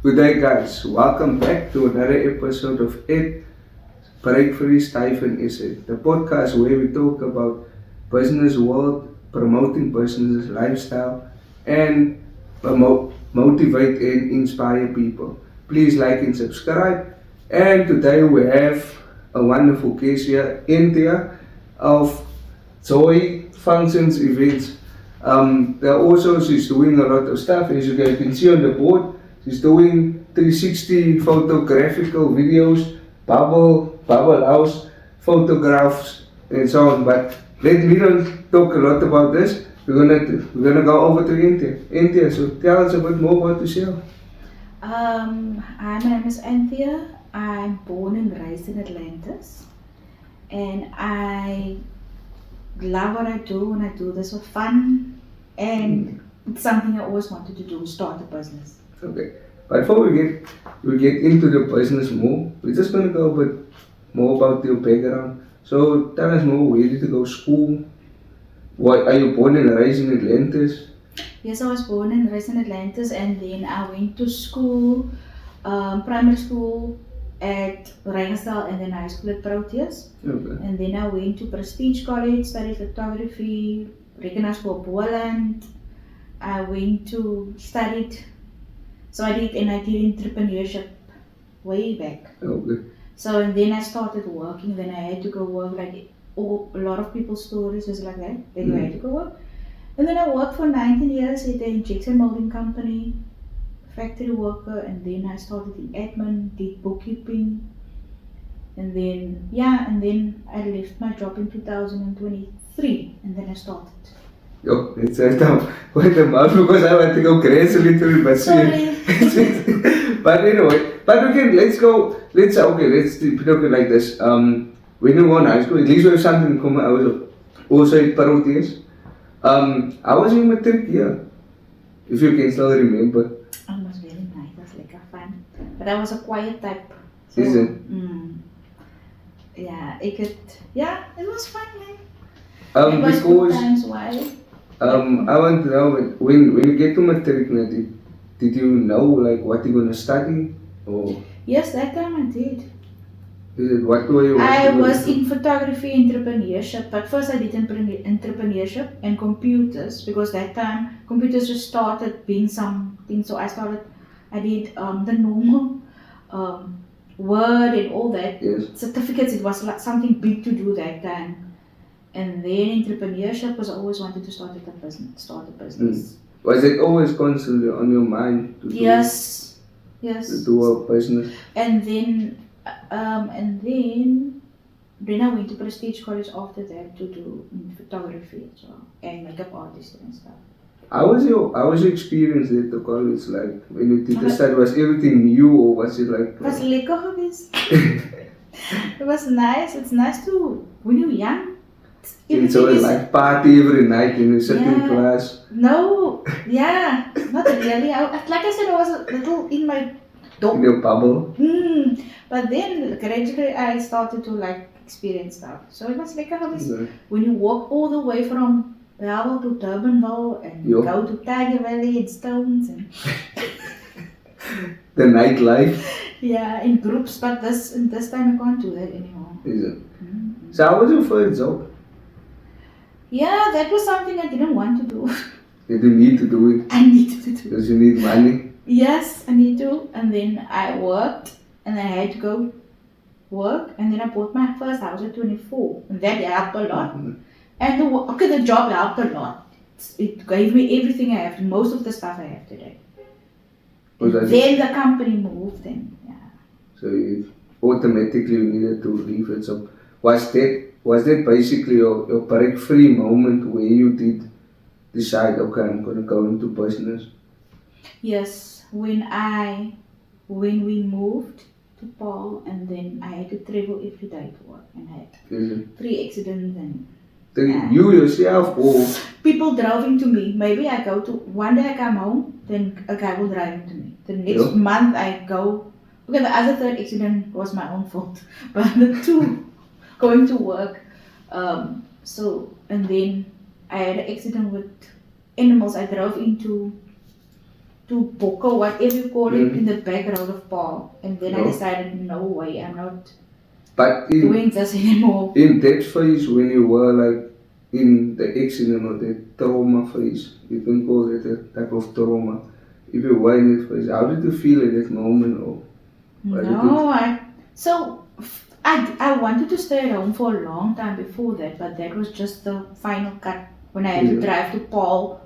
Good day, guys. Welcome back to another episode of It Break Free Stipend Is It, the podcast where we talk about business world, promoting business lifestyle, and motivate and inspire people. Please like and subscribe. And today we have a wonderful case here, Anthea of Joy Funsionz events. She's doing a lot of stuff, as you guys can see on the board. She's doing 360 photographical videos, bubble house photographs, and so on. But we don't talk a lot about this. We're gonna go over to Anthea. Anthea, so tell us a bit more about yourself. My name is Anthea. I'm born and raised in Atlantis, and I love what I do, and I do this for fun, and it's something I always wanted to do, start a business. Okay, but before we get into the business more, we're just gonna go a bit more about your background. So tell us more. Where did you go to school? Why are you born and raised in Atlantis? Yes, I was born and raised in Atlantis, and then I went to school, primary school at Rensdale, and then high school at Proteus. Okay. And then I went to Prestige College, studied photography, recognized for Poland. I went to studied. So I did entrepreneurship way back. Okay. So and then I started working. Then I had to go work, like a lot of people's stories was like that. Then you had to go work. And then I worked for 19 years at the injection molding company, factory worker. And then I started in admin, did bookkeeping. And then I left my job in 2023. And then I started. Yo, it's wait a month because I want to go crazy a little bit. Sorry. But anyway, let's put it like this. When you were in high school, at least we have something in common. I was also at Proteus. I was in matric year, if you can still remember. It was very nice, it was like a fun. But I was a quiet type. So, Is it? It was fun, man. It was Because good times, why? I want to know when you get to matric, did you know like what you're gonna study, or Yes, that time I did. is it what were you? I was in photography entrepreneurship, but first I did entrepreneurship and computers, because that time computers just started being something. So I did the normal Word and all that. Yes. Certificates, it was like something big to do that time. And then entrepreneurship, because I always wanted to start a business. Was it always constantly on your mind to Yes. to do a business? And then I went to Prestige College after that to do photography as well, and makeup artist and stuff. How was your experience at the college like when you did the study? Was everything new or was it like? It was lekker geweest. It was nice. It's nice to, when you're young. So it's like party every night and you sit in class. No, not really. Like I said, I was a little in my dog. In your bubble. But then gradually I started to like experience stuff. So it was like when you walk all the way from Ravel to Durbanville and go to Tiger Valley and Stones and the nightlife. Yeah, in groups. But this time I can't do that anymore. Is it? So how was your first job? Yeah, that was something I didn't want to do. Did you need to do it? I needed to do it. Because you need money? Yes, I need to. And then I worked, and I had to go work, and then I bought my first house at 24, and that helped a lot. And the job helped a lot. It gave me everything I have, most of the stuff I have today. Then the company moved, and So you automatically needed to leave it. So was that basically your break-free moment where you did decide, okay, I'm going to go into business? Yes, when we moved to Paul, and then I had to travel every day to work, and I had 3 accidents. And you yourself or people driving to me? Maybe one day I come home, then a guy will drive to me. The next month I go, okay, the other 3rd accident was my own fault, but the 2 going to work. And then I had an accident with animals. I drove into to book or whatever you call it in the back road of Paul. And then I decided, no way, I'm not doing this anymore. In that phase, when you were like in the accident or the trauma phase, you can call it a type of trauma. If you were in that phase, how did you feel at that moment? Or I wanted to stay at home for a long time before that, but that was just the final cut when I had to drive to Paul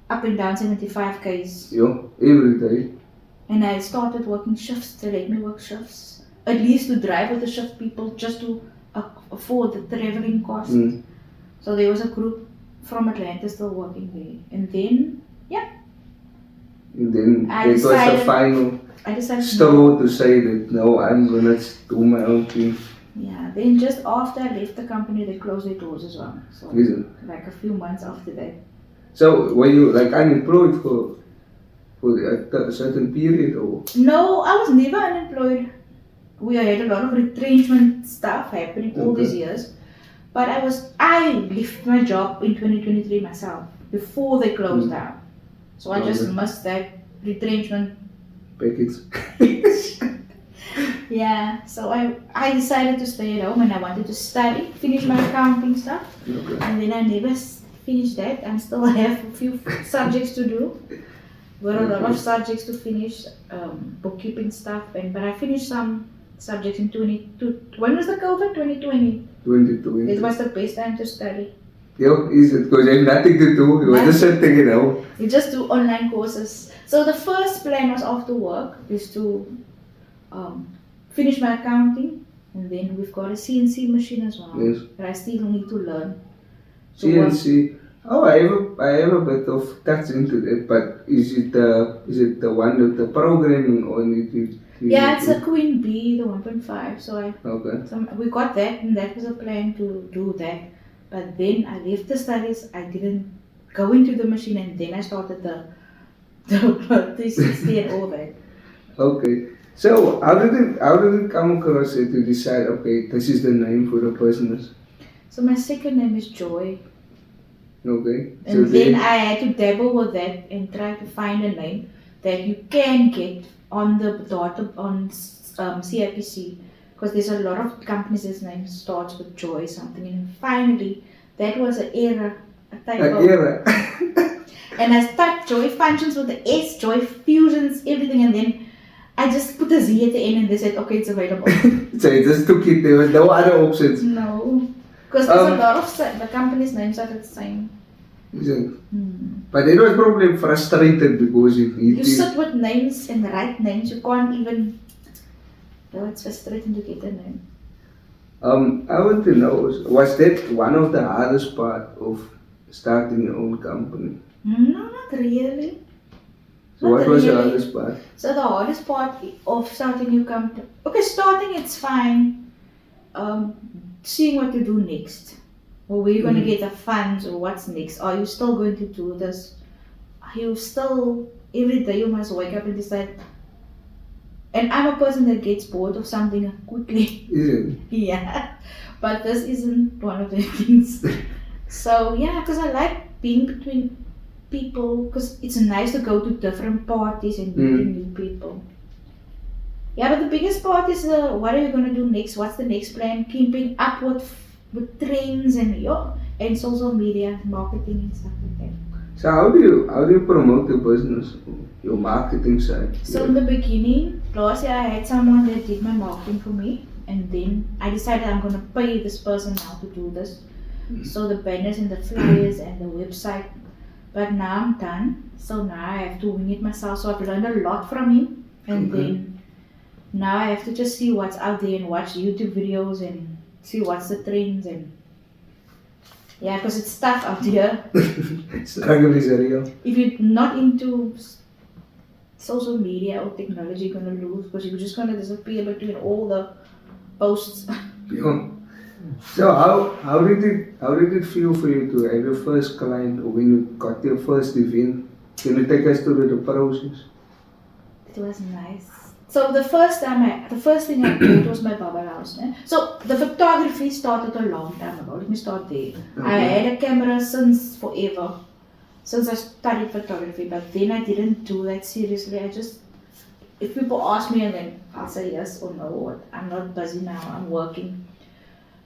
up and down 75 k's. Yeah, every day. And I started working shifts. They let me work shifts, at least to drive with the shift people, just to afford the traveling cost. So there was a group from Atlanta still working there, and then it was the final straw to say that no, I'm gonna do my own thing. Yeah, then just after I left the company, they closed their doors as well. So like a few months after that. So were you like unemployed for a certain period or? No, I was never unemployed. We had a lot of retrenchment stuff happening all these years. But I left my job in 2023 myself, before they closed down. So I just missed that retrenchment package. Yeah, so I decided to stay at home and I wanted to study, finish my accounting stuff. And then I never finished that. I still have a few subjects to do. There are a lot of subjects to finish, bookkeeping stuff, but I finished some subjects in 22. When was the COVID? 2020. 2020. It was the best time to study. Yeah, is it? Because you have nothing to do. You just sitting at home. You just do online courses. So the first plan was after work is to finish my accounting, and then we've got a CNC machine as well. Yes. But I still need to learn. CNC. Oh, I have a bit of touch into that, but is it the one with the programming or Yeah, it's a Queen B, the 1.5. So we got that, and that was a plan to do that. But then I left the studies. I didn't go into the machine, and then I started the 360 and all that. Okay. So how did it come across it to decide? Okay, this is the name for the business. So my second name is Joy. Okay. And then I had to dabble with that and try to find a name that you can get on the data on CIPC, because there's a lot of companies whose name starts with Joy something, and finally that was an error. And I typed Joy Funsionz with the S, Joyfunsionz, everything, and then I just put a Z at the end and they said, okay, it's available. So you just took it, there was no other options? No, because there's a lot of the company's names are the same. But it was probably frustrated because you sit with names and write names, you can't even, it's frustrating to get a name. I want to know, was that one of the hardest part of starting your own company? No, not really. So what was the hardest part? So the hardest part of starting your company, starting it's fine. Seeing what to do next, or where you're going to get the funds, or what's next. Are you still going to do this? Are you still, every day you must wake up and decide. And I'm a person that gets bored of something quickly. Yeah, but this isn't one of the things. So yeah, because I like being between people, because it's nice to go to different parties and meeting new people. Yeah, but the biggest part is what are you going to do next? What's the next plan? Keeping up with trends and social media marketing and stuff like that. So how do you promote your business, your marketing side? So in the beginning, last year I had someone that did my marketing for me, and then I decided I'm going to pay this person now to do this. So the banners and the flyers and the website. But now I'm done, so now I have to wing it myself. So I've learned a lot from him, and then now I have to just see what's out there and watch YouTube videos and see what's the trends and because it's tough out here. Struggle is real. If you're not into social media or technology, you're gonna lose, because you're just gonna disappear between all the posts. Yeah. So how did it feel for you to have your first client, or when you got your first event? Can you take us through the process? It was nice. So the first thing I did was my bubble house. So the photography started a long time ago. Let me start there. I had a camera since forever. since I studied photography, but then I didn't do that seriously. If people ask me, and then I'll say yes or no, or I'm not busy now, I'm working.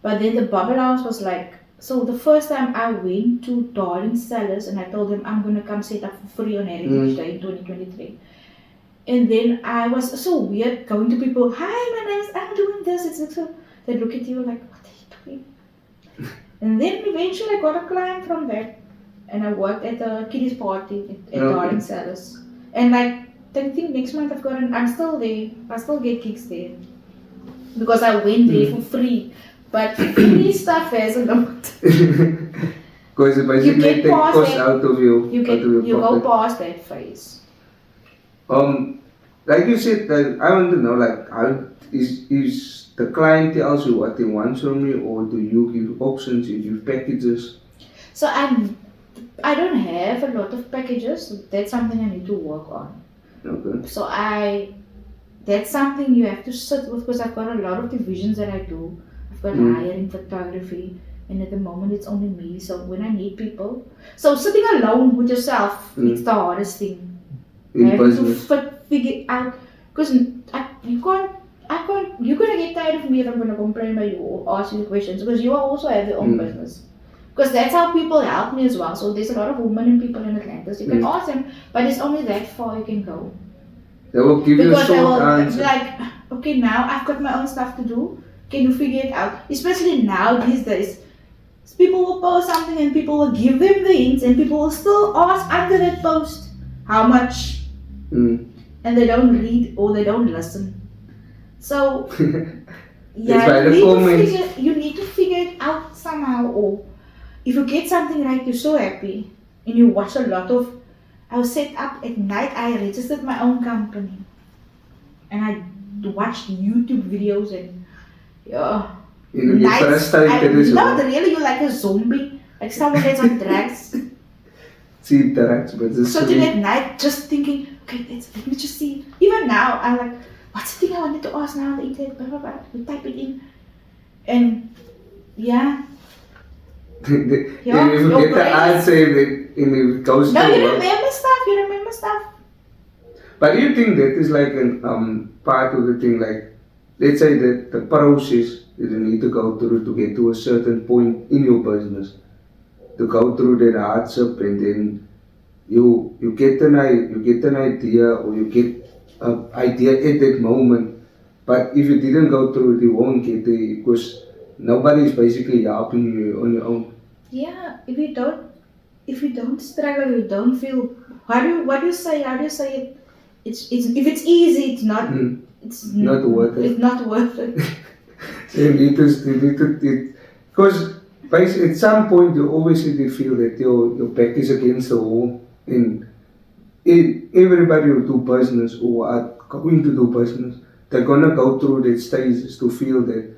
But then the bubble house was like, so the first time I went to Darling Sellers and I told them I'm gonna come set up for free on Heritage Day in 2023. And then I was so weird going to people, hi, I'm doing this. It's like so, they look at you like, what are you doing? And then eventually I got a client from that. And I worked at the kiddies party at Darling Sellers. And like, I think next month I'm still there. I still get gigs there. Because I went there for free. But free stuff has a lot. Because it basically takes cost out of you. You go past that phase. Like you said, I want to know, like, how is the client tells you what they want from you, or do you give options, you give packages? So I don't have a lot of packages. That's something I need to work on. Okay. So that's something you have to sit with, because I've got a lot of divisions that I do. I've got hiring, photography, and at the moment it's only me. So when I need people, so sitting alone with yourself, it's the hardest thing. Having to figure out, because you're gonna get tired of me if I'm gonna complain about you or ask you questions, because you also have your own business. Because that's how people help me as well. So there's a lot of women and people in Atlanta. So you can ask them, but it's only that far you can go. They will give you a short answer. Like, okay, now I've got my own stuff to do. Can you figure it out? Especially now these days. People will post something and people will give them the hints, and people will still ask under that post how much. And they don't read or they don't listen. So yeah, you need to figure it out somehow. Or if you get something right, you're so happy, and you watch a lot of. I was set up at night. I registered my own company, and I watched YouTube videos and nights. Not really. You're like a zombie, like someone that's on drugs. See drugs, but sitting at night just thinking, okay, let me just see. Even now, I'm like, what's the thing I wanted to ask now on the internet? Blah blah blah. You type it in, and yeah. If you get the answer, it goes no, you remember stuff. But do you think that is like an part of the thing, like, let's say that the process that you need to go through to get to a certain point in your business, to go through that hardship, and then you get an idea, or you get an idea at that moment. But if you didn't go through it, you won't get there, because nobody is basically helping you on your own. Yeah, if you don't struggle, you don't feel. How do you say it? It's if it's easy, it's not. It's not worth it. It's not worth it. So you need to, because at some point you always need to feel that your back is against the wall, and everybody who do business or are going to do business, they're gonna go through that stages to feel that,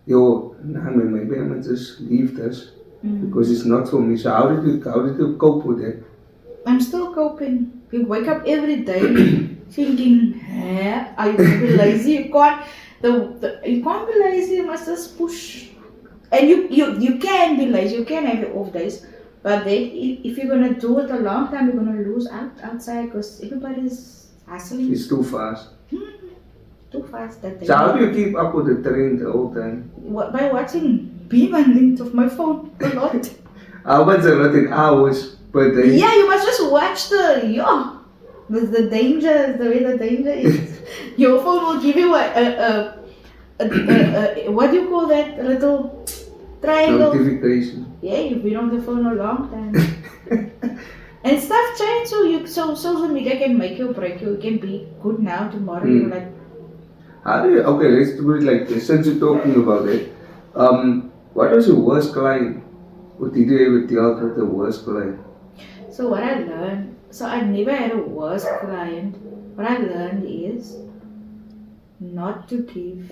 maybe I'm gonna just leave this because it's not for me. So how did you cope with that? I'm still coping. You wake up every day thinking, are you gonna be lazy? You can't be lazy. You must just push. And you can be lazy. You can have your off days. But then if you're gonna do it a long time, you're gonna lose outside, because everybody's hustling. It's too fast. Too fast that day. So how do you keep up with the trend the whole time? By watching Beam and of my phone a lot. How much in hours per day? Yeah, you must just watch the danger, the way the danger is. Your phone will give you a what do you call that? A little triangle. Notification. Yeah, you've been on the phone a long time. And stuff change, so social media can make you or break you. It can be good now, tomorrow you're like. Okay, let's do it like this. Since you're talking about it, what was your worst client? Or did you ever deal with the worst client? So what I learned, I never had a worst client. What I learned is not to give.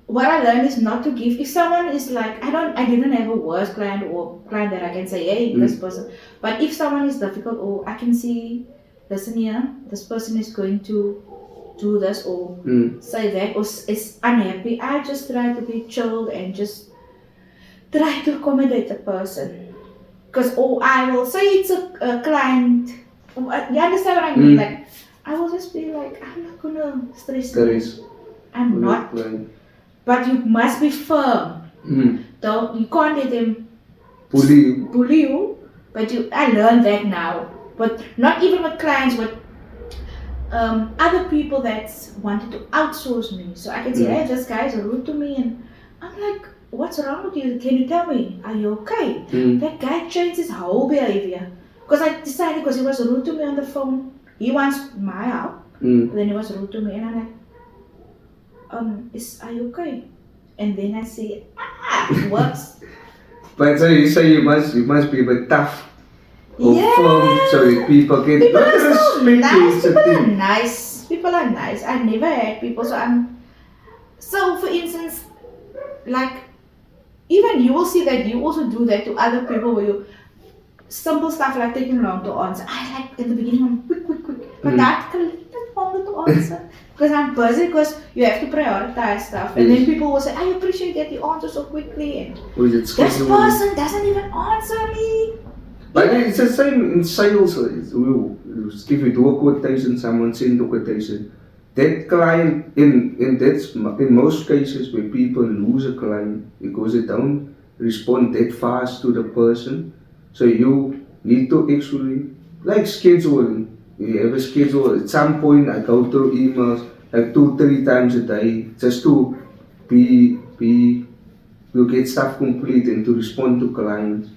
What I learned is not to give. If someone is like, I didn't have a worst client or client that I can say, hey, this person. But if someone is difficult, or I can see, listen here, this person is going to do this or say that, or is unhappy, I just try to be chilled and just try to accommodate the person. Because, I will say it's a client. You understand what I mean? Like, I will just be like, I'm not gonna stress them. I'm not. But you must be firm. Don't, you can't let them bully you. But I learned that now. But not even with clients, but other people that wanted to outsource me. So I can say, hey, this guy is rude to me, and I'm like, what's wrong with you? Can you tell me? Are you okay? That guy changed his whole behavior. Because I decided, because he was rude to me on the phone, he wants my help. Then he was rude to me, and I'm like, are you okay? And then I say, it works. But so you say you must be a bit tough. Yeah. Firm, so that people can People are so nice. nice. People are nice. I never had people, so for instance, like, even you will see that you also do that to other people where you, simple stuff like taking long to answer. I like, in the beginning, I'm quick. But that can take longer to answer. Because I'm busy, because you have to prioritize stuff. And then people will say, I appreciate that you answer so quickly. And this person doesn't even answer me. But it's the same in sales. If you do a quotation, someone send a quotation. That client, in most cases where people lose a client because they don't respond that fast to the person. So you need to actually, like scheduling. You have a schedule. At some point, I go through emails like 2-3 times a day just to get stuff complete and to respond to clients.